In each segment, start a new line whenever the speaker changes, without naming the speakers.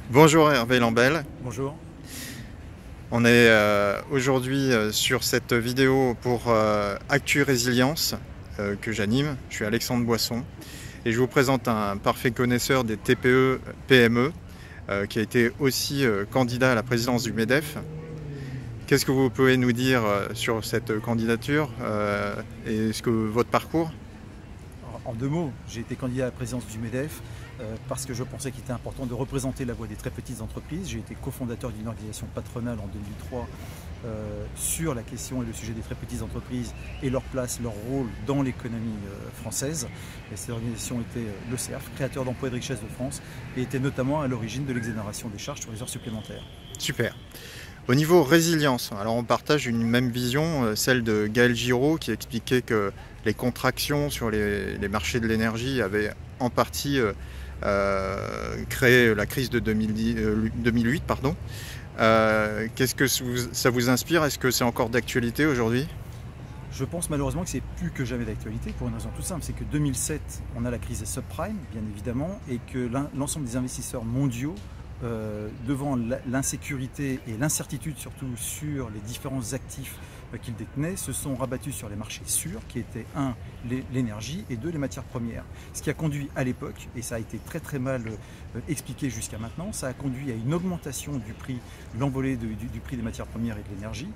Bonjour Hervé Lambel,
Bonjour.
on est aujourd'hui sur cette vidéo pour Actu Résilience que j'anime. Je suis Alexandre Boisson et je vous présente un parfait connaisseur des TPE-PME qui a été aussi candidat à la présidence du MEDEF. Qu'est-ce que vous pouvez nous dire sur cette candidature et votre parcours?
En deux mots, j'ai été candidat à la présidence du MEDEF parce que je pensais qu'il était important de représenter la voix des très petites entreprises. J'ai été cofondateur d'une organisation patronale en 2003 sur la question et le sujet des très petites entreprises et leur place, leur rôle dans l'économie française. Et cette organisation était le CERF, créateur d'emplois et de richesses de France, et était notamment à l'origine de l'exonération des charges sur les heures supplémentaires.
Super. Au niveau résilience, alors on partage une même vision, celle de Gaël Giraud qui expliquait que les contractions sur les marchés de l'énergie avaient en partie créé la crise de 2008. Qu'est-ce que ça vous inspire? Est-ce que c'est encore d'actualité aujourd'hui?
Je pense malheureusement que c'est plus que jamais d'actualité pour une raison toute simple, c'est que 2007, on a la crise des subprimes, bien évidemment, et que l'ensemble des investisseurs mondiaux devant l'insécurité et l'incertitude surtout sur les différents actifs qu'ils détenaient, se sont rabattus sur les marchés sûrs qui étaient l'énergie et les matières premières. Ce qui a conduit à l'époque, et ça a été très mal expliqué jusqu'à maintenant, ça a conduit à une augmentation du prix, l'envolée du prix des matières premières et de l'énergie,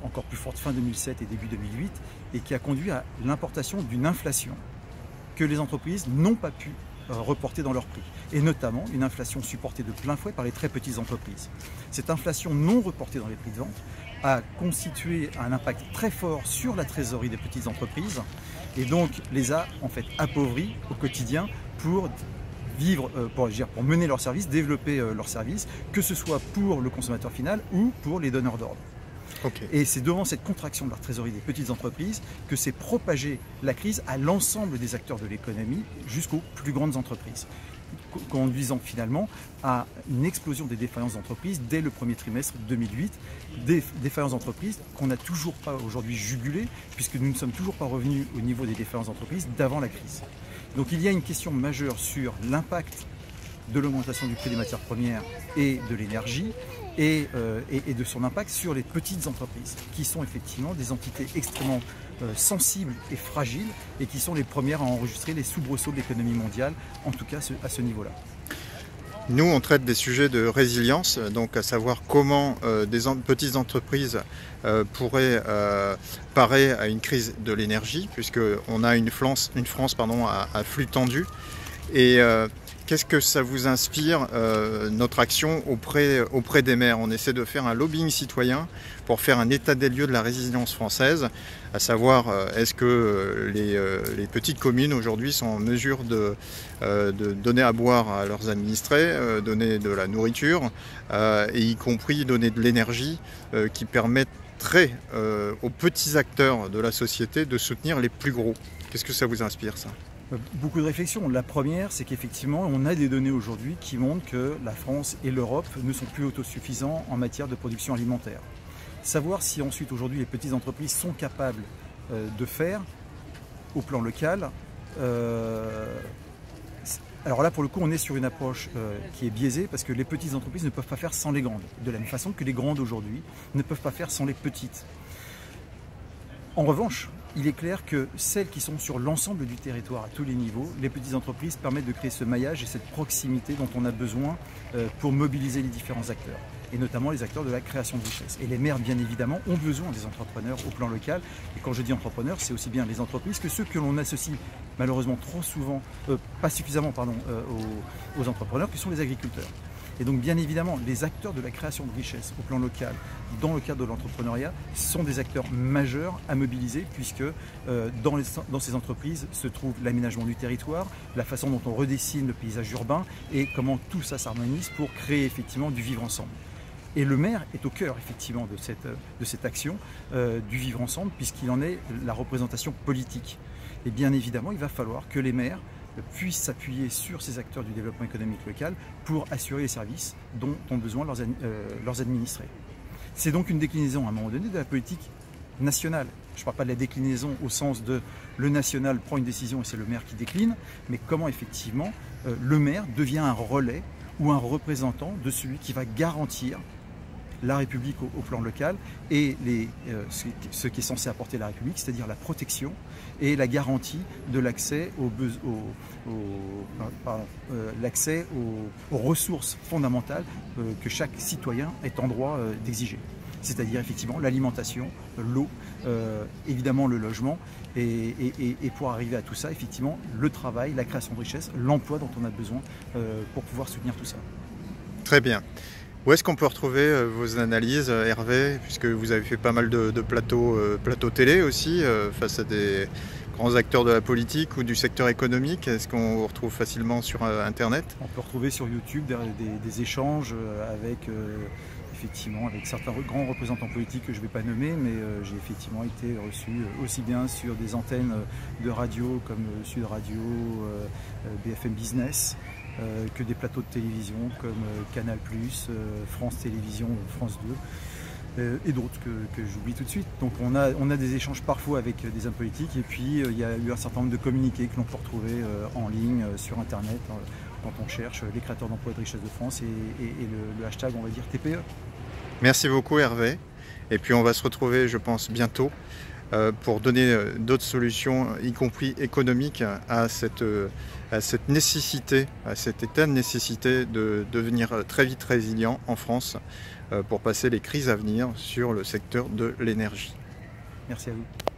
encore plus forte fin 2007 et début 2008, et qui a conduit à l'importation d'une inflation que les entreprises n'ont pas pu reporter dans leurs prix, et notamment une inflation supportée de plein fouet par les très petites entreprises. Cette inflation non reportée dans les prix de vente a constitué un impact très fort sur la trésorerie des petites entreprises et donc les a en fait appauvries au quotidien pour vivre, pour mener leurs services, développer leurs services, que ce soit pour le consommateur final ou pour les donneurs d'ordre.
Okay.
Et c'est devant cette contraction de la trésorerie des petites entreprises que s'est propagée la crise à l'ensemble des acteurs de l'économie jusqu'aux plus grandes entreprises, conduisant finalement à une explosion des défaillances d'entreprises dès le premier trimestre 2008, des défaillances d'entreprises qu'on n'a toujours pas aujourd'hui jugulées, puisque nous ne sommes toujours pas revenus au niveau des défaillances d'entreprises d'avant la crise. Donc il y a une question majeure sur l'impact de l'augmentation du prix des matières premières et de l'énergie, et de son impact sur les petites entreprises, qui sont effectivement des entités extrêmement sensibles et fragiles, et qui sont les premières à enregistrer les soubresauts de l'économie mondiale, en tout cas à ce niveau-là.
Nous, on traite des sujets de résilience, donc à savoir comment des petites entreprises pourraient parer à une crise de l'énergie, puisqu'on a une France à flux tendu. Et qu'est-ce que ça vous inspire, notre action auprès des maires? On essaie de faire un lobbying citoyen pour faire un état des lieux de la résilience française, à savoir est-ce que les petites communes aujourd'hui sont en mesure de donner à boire à leurs administrés, donner de la nourriture, et y compris donner de l'énergie qui permettrait aux petits acteurs de la société de soutenir les plus gros. Qu'est-ce que ça vous inspire, ça?
Beaucoup de réflexions. La première, c'est qu'effectivement, on a des données aujourd'hui qui montrent que la France et l'Europe ne sont plus autosuffisants en matière de production alimentaire. Savoir si ensuite aujourd'hui les petites entreprises sont capables de faire au plan local. Alors là, pour le coup, on est sur une approche qui est biaisée parce que les petites entreprises ne peuvent pas faire sans les grandes, de la même façon que les grandes aujourd'hui ne peuvent pas faire sans les petites. En revanche, il est clair que celles qui sont sur l'ensemble du territoire à tous les niveaux, les petites entreprises permettent de créer ce maillage et cette proximité dont on a besoin pour mobiliser les différents acteurs, et notamment les acteurs de la création de richesses. Et les maires, bien évidemment, ont besoin des entrepreneurs au plan local. Et quand je dis entrepreneurs, c'est aussi bien les entreprises que ceux que l'on associe malheureusement trop souvent, pas suffisamment aux entrepreneurs, qui sont les agriculteurs. Et donc bien évidemment, les acteurs de la création de richesses au plan local, dans le cadre de l'entrepreneuriat, sont des acteurs majeurs à mobiliser, puisque dans ces entreprises se trouve l'aménagement du territoire, la façon dont on redessine le paysage urbain, et comment tout ça s'harmonise pour créer effectivement du vivre ensemble. Et le maire est au cœur effectivement de cette action du vivre ensemble, puisqu'il en est la représentation politique. Et bien évidemment, il va falloir que les maires puissent s'appuyer sur ces acteurs du développement économique local pour assurer les services dont ont besoin leurs administrés. C'est donc une déclinaison à un moment donné de la politique nationale. Je ne parle pas de la déclinaison au sens de le national prend une décision et c'est le maire qui décline, mais comment effectivement le maire devient un relais ou un représentant de celui qui va garantir la République au plan local et ce qui est censé apporter la République, c'est-à-dire la protection et la garantie de l'accès aux ressources fondamentales que chaque citoyen est en droit d'exiger. C'est-à-dire effectivement l'alimentation, l'eau, évidemment le logement, et pour arriver à tout ça, effectivement, le travail, la création de richesse, l'emploi dont on a besoin pour pouvoir soutenir tout ça.
Très bien. Où est-ce qu'on peut retrouver vos analyses, Hervé, puisque vous avez fait pas mal de plateaux télé aussi, face à des grands acteurs de la politique ou du secteur économique? Est-ce qu'on vous retrouve facilement sur Internet?
On peut retrouver sur YouTube des échanges effectivement, avec certains grands représentants politiques que je ne vais pas nommer, mais j'ai effectivement été reçu aussi bien sur des antennes de radio comme Sud Radio, BFM Business, que des plateaux de télévision comme Canal+, France Télévisions, France 2 et d'autres que j'oublie tout de suite. Donc on a des échanges parfois avec des hommes politiques, et puis il y a eu un certain nombre de communiqués que l'on peut retrouver en ligne sur Internet quand on cherche les créateurs d'emplois et de richesse de France et le hashtag, on va dire, TPE.
Merci beaucoup, Hervé. Et puis on va se retrouver, je pense, bientôt pour donner d'autres solutions, y compris économiques, à cette nécessité, à cette état de nécessité de devenir très vite résilient en France pour passer les crises à venir sur le secteur de l'énergie.
Merci à vous.